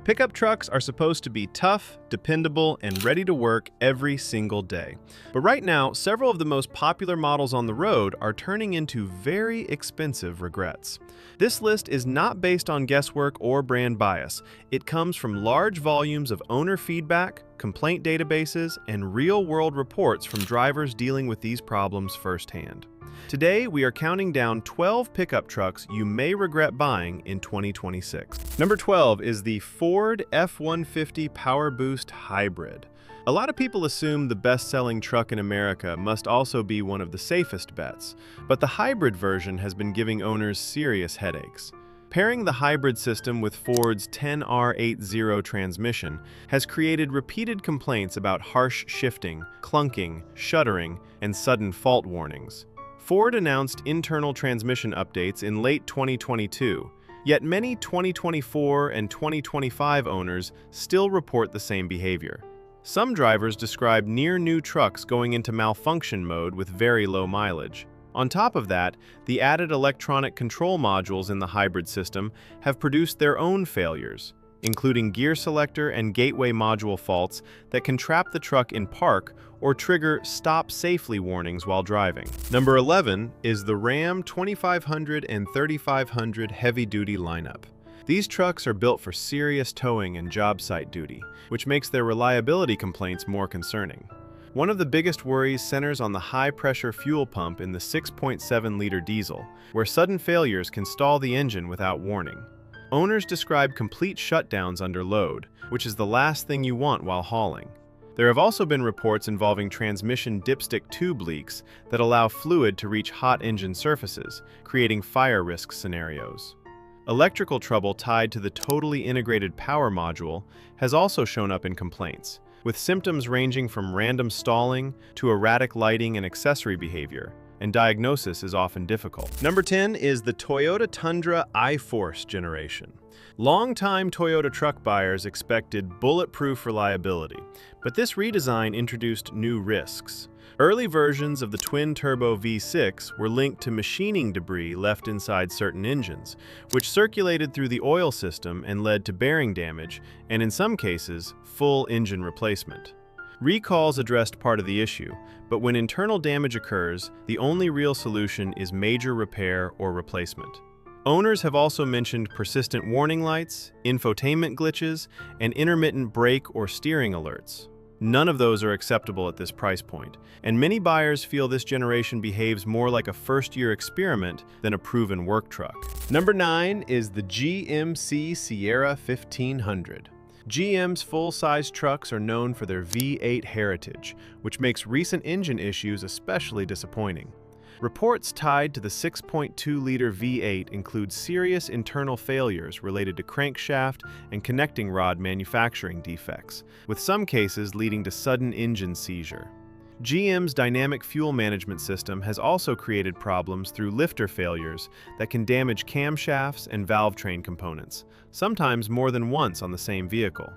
Pickup trucks are supposed to be tough, dependable, and ready to work every single day. But right now, several of the most popular models on the road are turning into very expensive regrets. This list is not based on guesswork or brand bias. It comes from large volumes of owner feedback, complaint databases, and real-world reports from drivers dealing with these problems firsthand. Today, we are counting down 12 pickup trucks you may regret buying in 2026. Number 12 is the Ford F-150 PowerBoost Hybrid. A lot of people assume the best-selling truck in America must also be one of the safest bets, but the hybrid version has been giving owners serious headaches. Pairing the hybrid system with Ford's 10R80 transmission has created repeated complaints about harsh shifting, clunking, shuddering, and sudden fault warnings. Ford announced internal transmission updates in late 2022, yet many 2024 and 2025 owners still report the same behavior. Some drivers describe near-new trucks going into malfunction mode with very low mileage. On top of that, the added electronic control modules in the hybrid system have produced their own failures, including gear selector and gateway module faults that can trap the truck in park or trigger stop safely warnings while driving. Number 11 is the Ram 2500 and 3500 heavy-duty lineup. These trucks are built for serious towing and job site duty, which makes their reliability complaints more concerning. One of the biggest worries centers on the high-pressure fuel pump in the 6.7-liter diesel, where sudden failures can stall the engine without warning. Owners describe complete shutdowns under load, which is the last thing you want while hauling. There have also been reports involving transmission dipstick tube leaks that allow fluid to reach hot engine surfaces, creating fire risk scenarios. Electrical trouble tied to the totally integrated power module has also shown up in complaints, with symptoms ranging from random stalling to erratic lighting and accessory behavior, and diagnosis is often difficult. Number 10 is the Toyota Tundra iForce generation. Longtime Toyota truck buyers expected bulletproof reliability, but this redesign introduced new risks. Early versions of the twin-turbo V6 were linked to machining debris left inside certain engines, which circulated through the oil system and led to bearing damage, and in some cases, full engine replacement. Recalls addressed part of the issue, but when internal damage occurs, the only real solution is major repair or replacement. Owners have also mentioned persistent warning lights, infotainment glitches, and intermittent brake or steering alerts. None of those are acceptable at this price point, and many buyers feel this generation behaves more like a first-year experiment than a proven work truck. Number 9 is the GMC Sierra 1500. GM's full-size trucks are known for their V8 heritage, which makes recent engine issues especially disappointing. Reports tied to the 6.2-liter V8 include serious internal failures related to crankshaft and connecting rod manufacturing defects, with some cases leading to sudden engine seizure. GM's dynamic fuel management system has also created problems through lifter failures that can damage camshafts and valve train components, sometimes more than once on the same vehicle.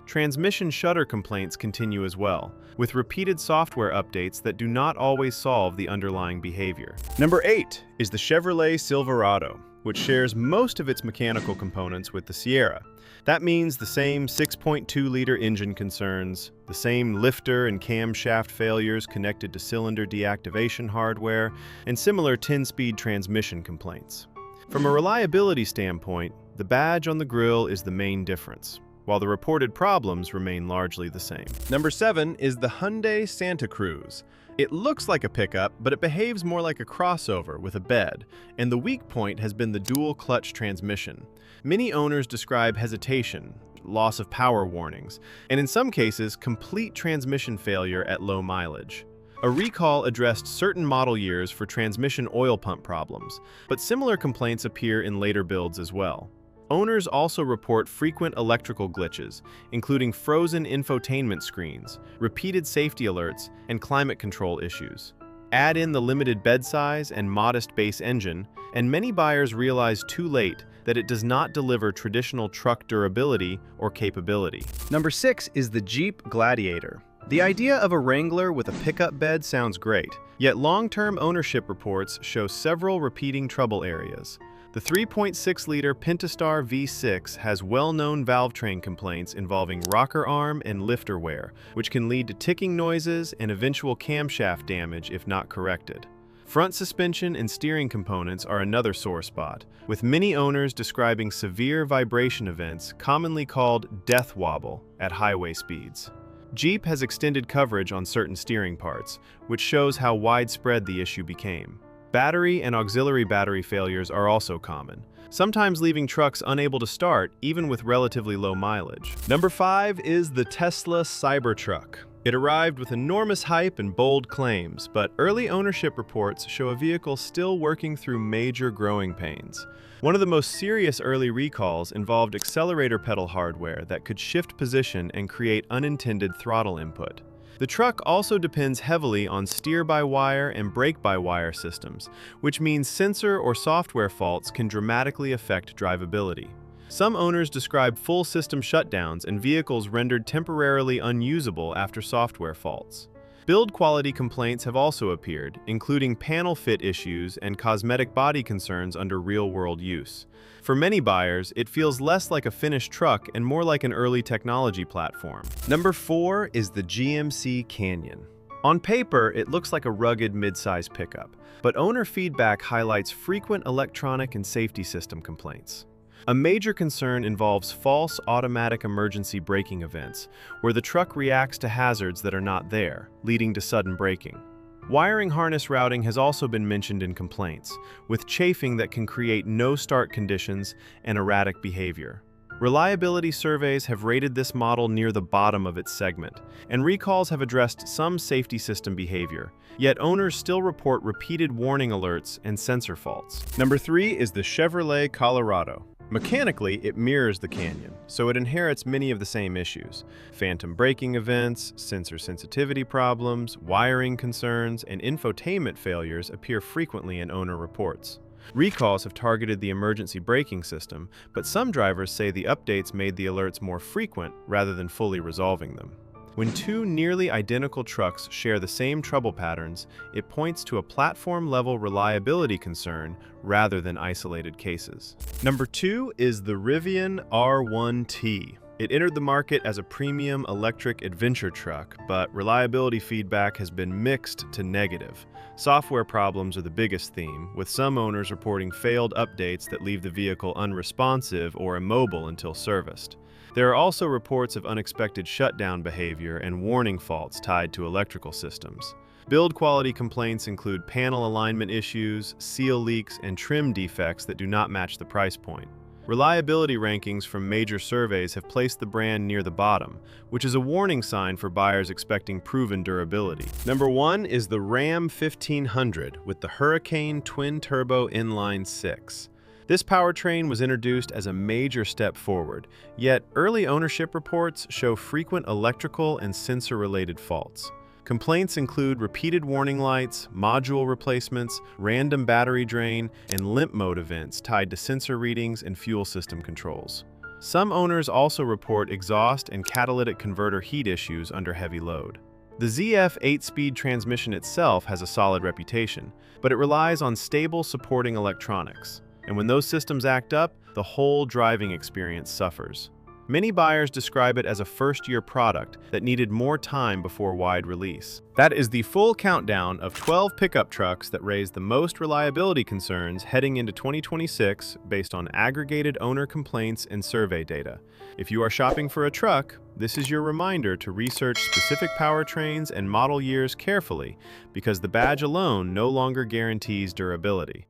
Transmission shudder complaints continue as well, with repeated software updates that do not always solve the underlying behavior. Number 8 is the Chevrolet Silverado, which shares most of its mechanical components with the Sierra. That means the same 6.2-liter engine concerns, the same lifter and camshaft failures connected to cylinder deactivation hardware, and similar 10-speed transmission complaints. From a reliability standpoint, the badge on the grille is the main difference, while the reported problems remain largely the same. Number 7 is the Hyundai Santa Cruz. It looks like a pickup, but it behaves more like a crossover with a bed, and the weak point has been the dual-clutch transmission. Many owners describe hesitation, loss of power warnings, and in some cases, complete transmission failure at low mileage. A recall addressed certain model years for transmission oil pump problems, but similar complaints appear in later builds as well. Owners also report frequent electrical glitches, including frozen infotainment screens, repeated safety alerts, and climate control issues. Add in the limited bed size and modest base engine, and many buyers realize too late that it does not deliver traditional truck durability or capability. Number 6 is the Jeep Gladiator. The idea of a Wrangler with a pickup bed sounds great, yet long-term ownership reports show several repeating trouble areas. The 3.6-liter Pentastar V6 has well-known valve train complaints involving rocker arm and lifter wear, which can lead to ticking noises and eventual camshaft damage if not corrected. Front suspension and steering components are another sore spot, with many owners describing severe vibration events commonly called death wobble at highway speeds. Jeep has extended coverage on certain steering parts, which shows how widespread the issue became. Battery and auxiliary battery failures are also common, sometimes leaving trucks unable to start even with relatively low mileage. Number 5 is the Tesla Cybertruck. It arrived with enormous hype and bold claims, but early ownership reports show a vehicle still working through major growing pains. One of the most serious early recalls involved accelerator pedal hardware that could shift position and create unintended throttle input. The truck also depends heavily on steer-by-wire and brake-by-wire systems, which means sensor or software faults can dramatically affect drivability. Some owners describe full system shutdowns and vehicles rendered temporarily unusable after software faults. Build quality complaints have also appeared, including panel fit issues and cosmetic body concerns under real-world use. For many buyers, it feels less like a finished truck and more like an early technology platform. Number 4 is the GMC Canyon. On paper, it looks like a rugged mid-size pickup, but owner feedback highlights frequent electronic and safety system complaints. A major concern involves false automatic emergency braking events, where the truck reacts to hazards that are not there, leading to sudden braking. Wiring harness routing has also been mentioned in complaints, with chafing that can create no-start conditions and erratic behavior. Reliability surveys have rated this model near the bottom of its segment, and recalls have addressed some safety system behavior, yet owners still report repeated warning alerts and sensor faults. Number 3 is the Chevrolet Colorado. Mechanically, it mirrors the Canyon, so it inherits many of the same issues. Phantom braking events, sensor sensitivity problems, wiring concerns, and infotainment failures appear frequently in owner reports. Recalls have targeted the emergency braking system, but some drivers say the updates made the alerts more frequent rather than fully resolving them. When two nearly identical trucks share the same trouble patterns, it points to a platform-level reliability concern rather than isolated cases. Number 2 is the Rivian R1T. It entered the market as a premium electric adventure truck, but reliability feedback has been mixed to negative. Software problems are the biggest theme, with some owners reporting failed updates that leave the vehicle unresponsive or immobile until serviced. There are also reports of unexpected shutdown behavior and warning faults tied to electrical systems. Build quality complaints include panel alignment issues, seal leaks, and trim defects that do not match the price point. Reliability rankings from major surveys have placed the brand near the bottom, which is a warning sign for buyers expecting proven durability. Number 1 is the Ram 1500 with the Hurricane twin-turbo inline-6. This powertrain was introduced as a major step forward, yet early ownership reports show frequent electrical and sensor-related faults. Complaints include repeated warning lights, module replacements, random battery drain, and limp mode events tied to sensor readings and fuel system controls. Some owners also report exhaust and catalytic converter heat issues under heavy load. The ZF 8-speed transmission itself has a solid reputation, but it relies on stable supporting electronics. And when those systems act up, the whole driving experience suffers. Many buyers describe it as a first-year product that needed more time before wide release. That is the full countdown of 12 pickup trucks that raise the most reliability concerns heading into 2026 based on aggregated owner complaints and survey data. If you are shopping for a truck, this is your reminder to research specific powertrains and model years carefully, because the badge alone no longer guarantees durability.